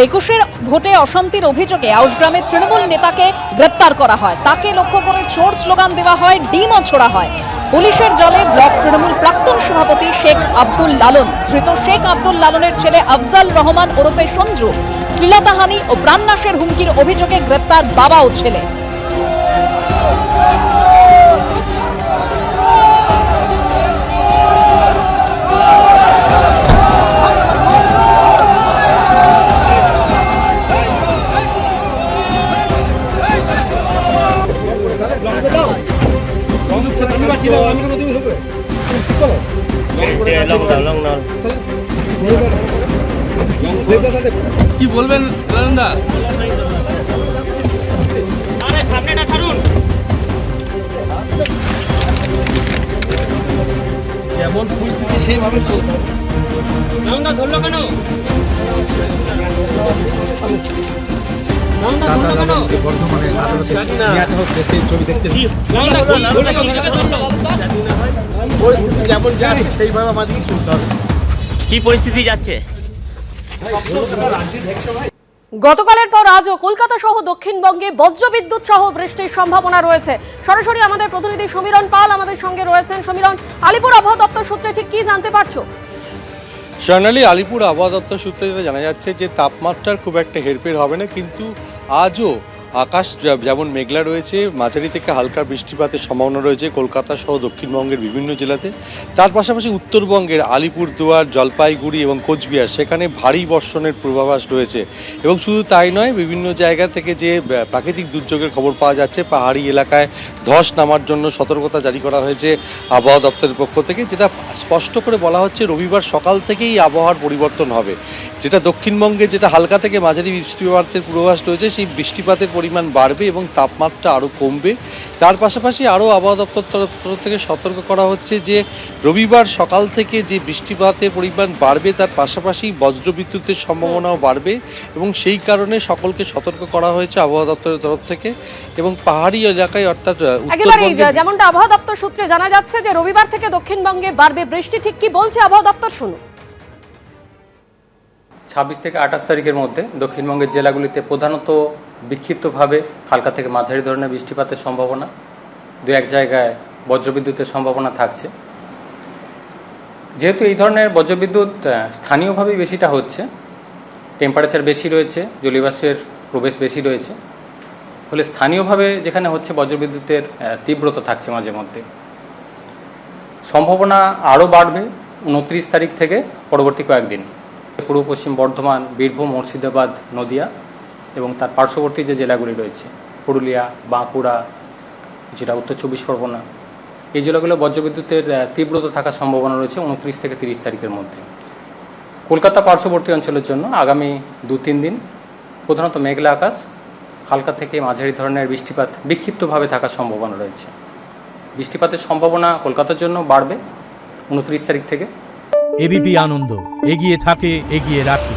একুশের ভোটে অশান্তির অভিযোগে আউশগ্রামের তৃণমূল নেতাকে গ্রেপ্তার করা হয়। তাকে লক্ষ্য করে চোর স্লোগান দেওয়া হয়, ডিমও ছোড়া হয়। পুলিশের জালে ব্লক তৃণমূল প্রাক্তন সভাপতি শেখ আব্দুল লালন। ধৃত শেখ আব্দুল লালনের ছেলে আফজাল রহমান ওরফে সঞ্জু শ্লীলতাহানি ও প্রাণনাশের হুমকির অভিযোগে গ্রেপ্তার বাবা ও ছেলে। কি বলবেন লালনদা? সামনেটা ছাড়ুন। যেমন পরিস্থিতি সেইভাবে চলবে। লালনদা ধরলো কেন? বর্ধমানে আদালতে নিয়ে আসা হচ্ছে সেই ছবি দেখতে পরিস্থিতি যেমন যাচ্ছে সেইভাবে আমাদেরকে চলতে হবে। কি পরিস্থিতি যাচ্ছে? গতকালের পর আজও কলকাতা সহ দক্ষিণবঙ্গে বজ্রবিদ্যুৎ সহ বৃষ্টির সম্ভাবনা রয়েছে। সরাসরি আমাদের প্রতিনিধি সমীরণ পাল আমাদের সঙ্গে রয়েছেন। সমীরণ, আলিপুর আবহাওয়া দপ্তর সূত্রে ঠিক কি জানতে পারছো? স্বর্ণালী, আলিপুর আবহাওয়া দপ্তর সূত্রে যেটা জানা যাচ্ছে যে তাপমাত্রার খুব একটা হেরফের হবে না, কিন্তু আজও আকাশ যেমন মেঘলা রয়েছে, মাঝারি থেকে হালকা বৃষ্টিপাতের সম্ভাবনা রয়েছে কলকাতা সহ দক্ষিণবঙ্গের বিভিন্ন জেলাতে। তার পাশাপাশি উত্তরবঙ্গের আলিপুরদুয়ার, জলপাইগুড়ি এবং কোচবিহার সেখানে ভারী বর্ষণের পূর্বাভাস রয়েছে। এবং শুধু তাই নয়, বিভিন্ন জায়গা থেকে যে প্রাকৃতিক দুর্যোগের খবর পাওয়া যাচ্ছে, পাহাড়ি এলাকায় ধস নামার জন্য সতর্কতা জারি করা হয়েছে আবহাওয়া দপ্তরের পক্ষ থেকে, যেটা স্পষ্ট করে বলা হচ্ছে রবিবার সকাল থেকেই আবহাওয়ার পরিবর্তন হবে। যেটা দক্ষিণবঙ্গে যেটা হালকা থেকে মাঝারি বৃষ্টিপাতের পূর্বাভাস রয়েছে, সেই বৃষ্টিপাতের পরিমাণ বাড়বে এবং তাপমাত্রা আরও কমবে। তার পাশাপাশি আরও আবহাওয়া দপ্তর তরফ থেকে সতর্ক করা হচ্ছে যে রবিবার সকাল থেকে যে বৃষ্টিপাতের পরিমাণ বাড়বে, তার পাশাপাশি বজ্রবিদ্যুতের সম্ভাবনাও বাড়বে এবং সেই কারণে সকলকে সতর্ক করা হয়েছে আবহাওয়া দপ্তরের তরফ থেকে। এবং পাহাড়ি এলাকায় অর্থাৎ যেমনটা আবহাওয়া দপ্তর সূত্রে জানা যাচ্ছে যে রবিবার থেকে দক্ষিণবঙ্গে বাড়বে বৃষ্টি, ঠিক কি বলছে আবহাওয়া দপ্তর শুনুন। 26 থেকে 28 তারিখের মধ্যে দক্ষিণবঙ্গের জেলাগুলিতে প্রধানত বিক্ষিপ্তভাবে হালকা থেকে মাঝারি ধরনের বৃষ্টিপাতের সম্ভাবনা, দু এক জায়গায় বজ্রবিদ্যুতের সম্ভাবনা থাকছে। যেহেতু এই ধরনের বজ্রবিদ্যুৎ স্থানীয়ভাবেই বেশিটা হচ্ছে, টেম্পারেচার বেশি রয়েছে, জলীয়বাষ্পের প্রবেশ বেশি রয়েছে, ফলে স্থানীয়ভাবে যেখানে হচ্ছে বজ্রবিদ্যুতের তীব্রতা থাকছে মাঝে মধ্যে। সম্ভাবনা আরও বাড়বে 29 তারিখ থেকে পরবর্তী কয়েকদিন। পূর্ব পশ্চিম বর্ধমান, বীরভূম, মুর্শিদাবাদ, নদিয়া এবং তার পার্শ্ববর্তী যে জেলাগুলি রয়েছে পুরুলিয়া, বাঁকুড়া, যেটা উত্তর 24 পরগনা, এই জেলাগুলো বজ্রবিদ্যুতের তীব্রতা থাকার সম্ভাবনা রয়েছে 29 থেকে 30 তারিখের মধ্যে। কলকাতা পার্শ্ববর্তী অঞ্চলের জন্য আগামী 2-3 দিন প্রধানত মেঘলা আকাশ, হালকা থেকে মাঝারি ধরনের বৃষ্টিপাত বিক্ষিপ্তভাবে থাকার সম্ভাবনা রয়েছে। বৃষ্টিপাতের সম্ভাবনা কলকাতার জন্য বাড়বে 29 তারিখ থেকে। এবিপি আনন্দ, এগিয়ে থাকে, এগিয়ে রাখে।